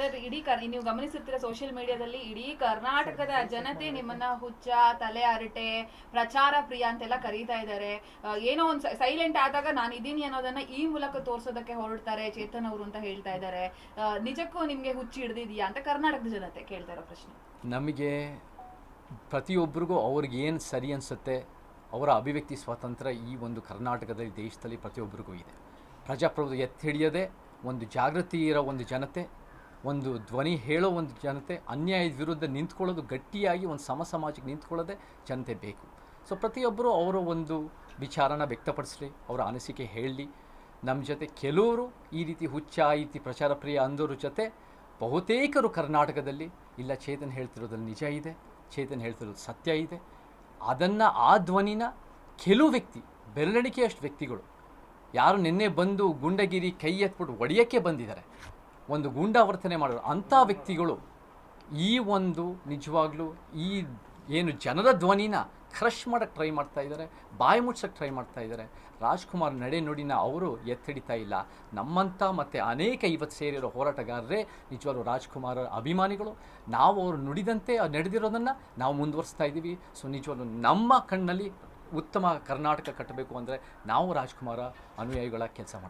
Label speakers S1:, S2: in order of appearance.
S1: Sir, ನೀವು ಗಮನಿಸುತ್ತಿರೋ social ಮೀಡಿಯಾದಲ್ಲಿ ಇಡೀ ಕರ್ನಾಟಕದ ಜನತೆ ನಿಮ್ಮನ್ನ ಹುಚ್ಚ, ತಲೆ ಹರಟೆ, ಪ್ರಚಾರ ಪ್ರಿಯ ಅಂತೆಲ್ಲ ಕರೀತಾ ಇದ್ದಾರೆ. ಏನೋ ಒಂದು ಸೈಲೆಂಟ್ ಆದಾಗ ನಾನು ಇದೀನಿ ಅನ್ನೋದನ್ನ ಈ ಮೂಲಕ ತೋರ್ಸೋದಕ್ಕೆ ಹೊರಡ್ತಾರೆ ಚೇತನ್ ಅವರು ಅಂತ ಹೇಳ್ತಾ ಇದ್ದಾರೆ. ನಿಜಕ್ಕೂ ನಿಮ್ಗೆ ಹುಚ್ಚು ಹಿಡ್ದಿದ್ಯಾ ಅಂತ ಕರ್ನಾಟಕದ ಜನತೆ ಕೇಳ್ತಾ ಇರೋ ಪ್ರಶ್ನೆ.
S2: ನಮಗೆ ಪ್ರತಿಯೊಬ್ಬರಿಗೂ ಅವ್ರಿಗೆ ಏನು ಸರಿ ಅನಿಸುತ್ತೆ, ಅವರ ಅಭಿವ್ಯಕ್ತಿ ಸ್ವಾತಂತ್ರ್ಯ ಈ ಒಂದು ಕರ್ನಾಟಕದಲ್ಲಿ, ದೇಶದಲ್ಲಿ ಪ್ರತಿಯೊಬ್ಬರಿಗೂ ಇದೆ. ಪ್ರಜಾಪ್ರಭುತ್ವ ಎತ್ತಿ ಹಿಡಿಯದೆ ಒಂದು ಜಾಗೃತಿ ಇರೋ ಒಂದು ಜನತೆ, ಒಂದು ಧ್ವನಿ ಹೇಳೋ ಒಂದು ಜನತೆ, ಅನ್ಯಾಯದ ವಿರುದ್ಧ ನಿಂತ್ಕೊಳ್ಳೋದು, ಗಟ್ಟಿಯಾಗಿ ಒಂದು ಸಮಾಜಕ್ಕೆ ನಿಂತ್ಕೊಳ್ಳೋದೇ ಜನತೆ ಬೇಕು. ಸೊ ಪ್ರತಿಯೊಬ್ಬರು ಅವರ ಒಂದು ವಿಚಾರನ ವ್ಯಕ್ತಪಡಿಸಲಿ, ಅವರ ಅನಿಸಿಕೆ ಹೇಳಲಿ. ನಮ್ಮ ಜೊತೆ ಕೆಲವರು ಈ ರೀತಿ ಹುಚ್ಚ, ಈ ರೀತಿ ಪ್ರಚಾರ ಪ್ರಿಯ ಅಂದೋರ ಜೊತೆ ಬಹುತೇಕರು ಕರ್ನಾಟಕದಲ್ಲಿ ಇಲ್ಲ, ಚೇತನ್ ಹೇಳ್ತಿರೋದ್ರಲ್ಲಿ ನಿಜ ಇದೆ, ಚೇತನ್ ಹೇಳ್ತಿರೋದು ಸತ್ಯ ಇದೆ. ಅದನ್ನು, ಆ ಧ್ವನಿನ ಕೆಲವು ವ್ಯಕ್ತಿ, ಬೆರಳೆಣಿಕೆಯಷ್ಟು ವ್ಯಕ್ತಿಗಳು, ಯಾರು ನಿನ್ನೆ ಬಂದು ಗುಂಡಗಿರಿ ಕೈ ಎತ್ಬಿಟ್ಟು ಒಡೆಯೋಕ್ಕೆ ಬಂದಿದ್ದಾರೆ, ಒಂದು ಗೂಂಡಾವರ್ತನೆ ಮಾಡೋರು, ಅಂಥ ವ್ಯಕ್ತಿಗಳು ಈ ಒಂದು ನಿಜವಾಗ್ಲೂ ಈ ಏನು ಜನರ ಧ್ವನಿನ ಕ್ರಶ್ ಮಾಡೋಕ್ಕೆ ಟ್ರೈ ಮಾಡ್ತಾ ಇದ್ದಾರೆ, ಬಾಯಿ ಮುಚ್ಚೋಕ್ಕೆ ಟ್ರೈ ಮಾಡ್ತಾ ಇದ್ದಾರೆ. ರಾಜ್ಕುಮಾರ್ ನಡೆ ನುಡಿನ ಅವರು ಎತ್ತಿಡಿತಾ ಇಲ್ಲ. ನಮ್ಮಂಥ ಮತ್ತು ಅನೇಕ ಇವತ್ತು ಸೇರಿರೋ ಹೋರಾಟಗಾರರೇ ನಿಜವಾಗ್ಲೂ ರಾಜ್ಕುಮಾರ್ ಅಭಿಮಾನಿಗಳು. ನಾವು ಅವರು ನುಡಿದಂತೆ ನಡೆದಿರೋದನ್ನು ನಾವು ಮುಂದುವರಿಸ್ತಾ ಇದ್ದೀವಿ. ಸೊ ನಿಜವಾಗ್ಲೂ ನಮ್ಮ ಕಣ್ಣಲ್ಲಿ ಉತ್ತಮ ಕರ್ನಾಟಕ ಕಟ್ಟಬೇಕು ಅಂದರೆ ನಾವು ರಾಜ್ಕುಮಾರ ಅನುಯಾಯಿಗಳ ಕೆಲಸ ಮಾಡ್ತೀವಿ.